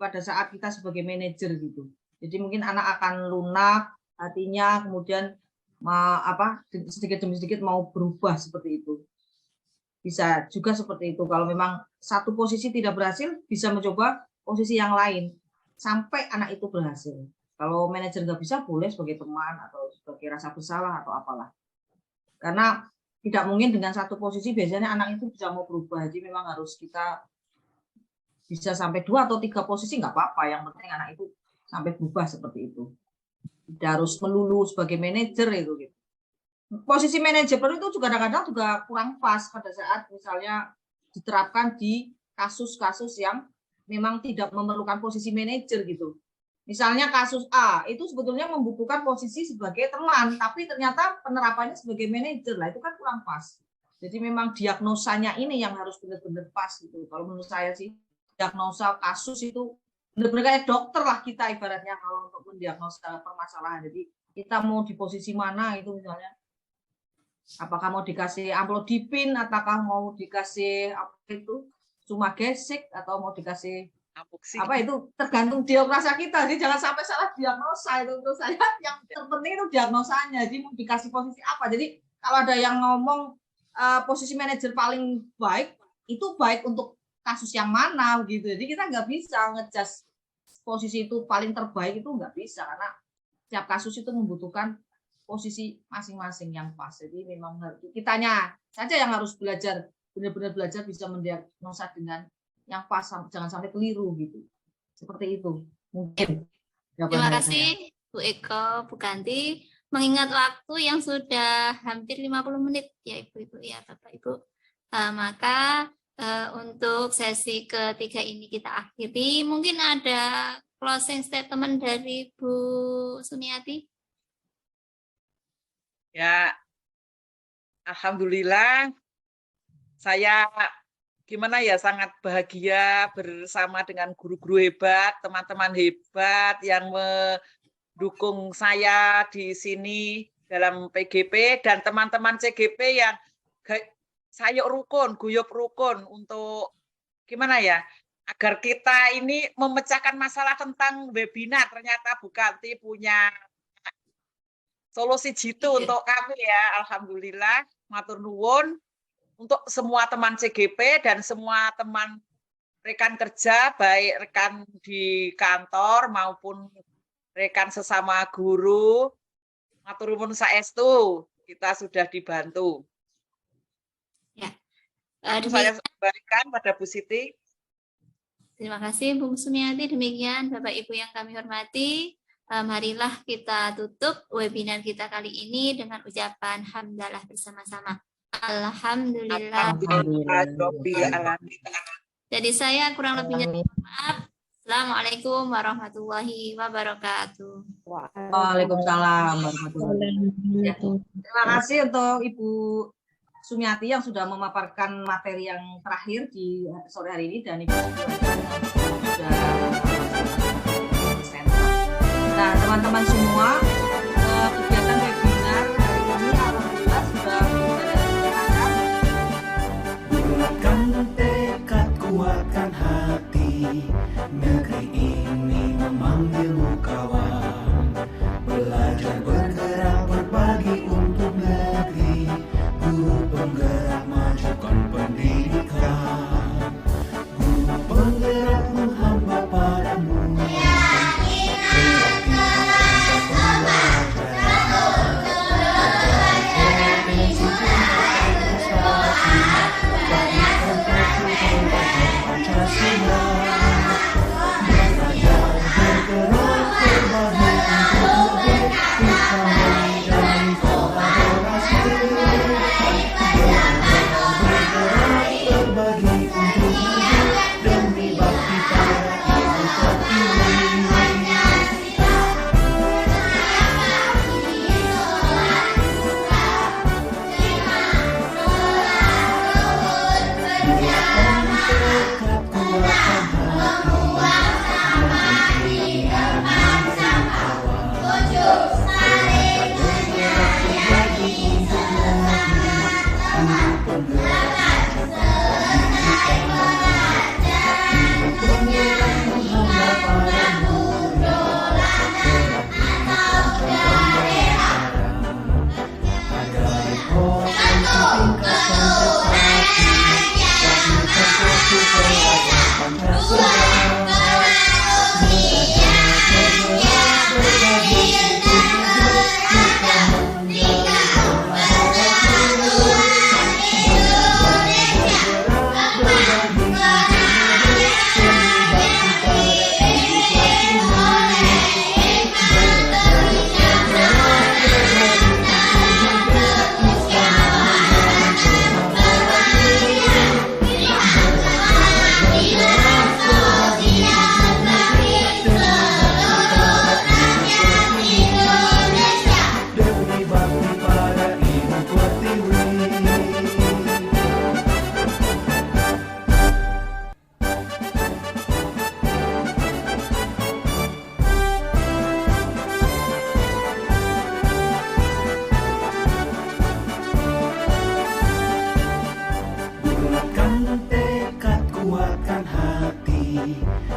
pada saat kita sebagai manajer gitu. Jadi mungkin anak akan lunak hatinya, kemudian sedikit demi sedikit mau berubah seperti itu. Bisa juga seperti itu. Kalau memang satu posisi tidak berhasil, bisa mencoba posisi yang lain sampai anak itu berhasil. Kalau manajer nggak bisa, boleh sebagai teman atau sebagai rasa bersalah atau apalah. Karena tidak mungkin dengan satu posisi biasanya anak itu bisa mau berubah. Jadi memang harus kita bisa sampai 2 atau 3 posisi nggak apa-apa. Yang penting anak itu sampai berubah seperti itu. Tidak harus melulu sebagai manajer itu. Gitu. Posisi manajer itu juga kadang-kadang juga kurang pas pada saat misalnya diterapkan di kasus-kasus yang memang tidak memerlukan posisi manajer gitu. Misalnya kasus A itu sebetulnya membutuhkan posisi sebagai teman, tapi ternyata penerapannya sebagai manajer lah, itu kan kurang pas. Jadi memang diagnosanya ini yang harus benar-benar pas gitu. Kalau menurut saya sih diagnosa kasus itu benar-benar kayak dokter lah kita ibaratnya kalau untuk mendiagnosa permasalahan. Jadi kita mau di posisi mana itu misalnya, apakah mau dikasih amlodipin, ataukah mau dikasih apa itu cuma gesek atau mau dikasih apa itu tergantung diagnosa kita. Jadi jangan sampai salah diagnosa itu untuk saya. Yang terpenting itu diagnosanya. Jadi mau dikasih posisi apa. Jadi kalau ada yang ngomong posisi manajer paling baik itu baik untuk kasus yang mana gitu. Jadi kita nggak bisa ngejudge posisi itu paling terbaik, itu nggak bisa, karena setiap kasus itu membutuhkan posisi masing-masing yang pas. Jadi memang kitanya saja yang harus belajar, benar-benar belajar bisa mendiagnosa dengan yang pas, jangan sampai keliru gitu. Seperti itu mungkin. Terima kasih Bu Eko, Bu Kanti. Mengingat waktu yang sudah hampir 50 menit ya Ibu-ibu ya Bapak Ibu, maka untuk sesi ketiga ini kita akhiri. Mungkin ada closing statement dari Bu Sumiati. Ya, alhamdulillah saya gimana ya, sangat bahagia bersama dengan guru-guru hebat, teman-teman hebat yang mendukung saya di sini dalam PGP, dan teman-teman CGP yang sayuk rukun, guyup rukun untuk gimana ya, agar kita ini memecahkan masalah tentang webinar. Ternyata Bu Kanti punya solusi jitu untuk kami ya. Alhamdulillah, matur nuwun untuk semua teman CGP dan semua teman rekan kerja, baik rekan di kantor maupun rekan sesama guru. Matur nuwun saestu, kita sudah dibantu. Ya. Saya kembalikan pada Bu Siti. Terima kasih Bu Sumiati. Demikian Bapak Ibu yang kami hormati. Marilah kita tutup webinar kita kali ini dengan ucapan hamdalah bersama-sama. Alhamdulillah. Jadi saya kurang lebihnya maaf. Assalamualaikum warahmatullahi wabarakatuh. Waalaikumsalam warahmatullahi wabarakatuh. Terima kasih untuk Ibu Sumiati yang sudah memaparkan materi yang terakhir di sore hari ini, dan Ibu sudah. Nah, teman-teman semua, kegiatan webinar hari ini alhamdulillah sudah dilaksanakan. Bulatkan tekad, kuatkan hati, negeri ini memanggilmu kawan. Belajar, bergerak, berbagi untuk negeri, guru penggerak majukan pendidikan. Guru penggerak menghamba padamu.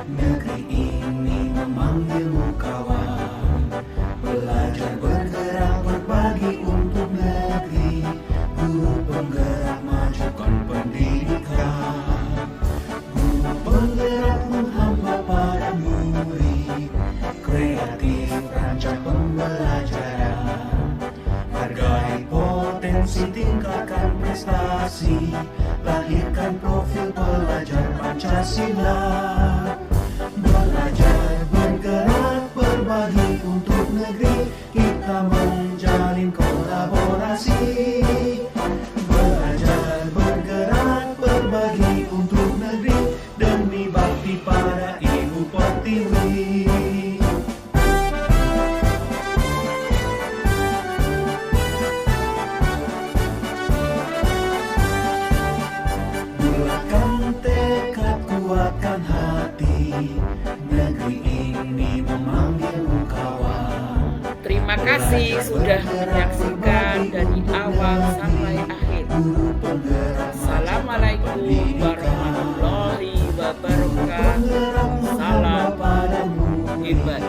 Negeri ini memanggilmu kawan. Belajar, bergerak, berbagi untuk negeri, guru penggerak Raih potensi, tingkatkan prestasi, lahirkan profil pelajar Pancasila. Belajar, bergerak, berbagi untuk negeri, kita menjalin kolaborasi. Belajar, bergerak, berbagi untuk negeri, demi bakti pada Ibu Pertiwi. Bulatkan tekad, kuatkan hati, negeri ini memanggilmu kawan. Terima kasih sudah menyaksikan dari awal sampai akhir. Assalamualaikum warahmatullahi wabarakatuh. Salam hebat.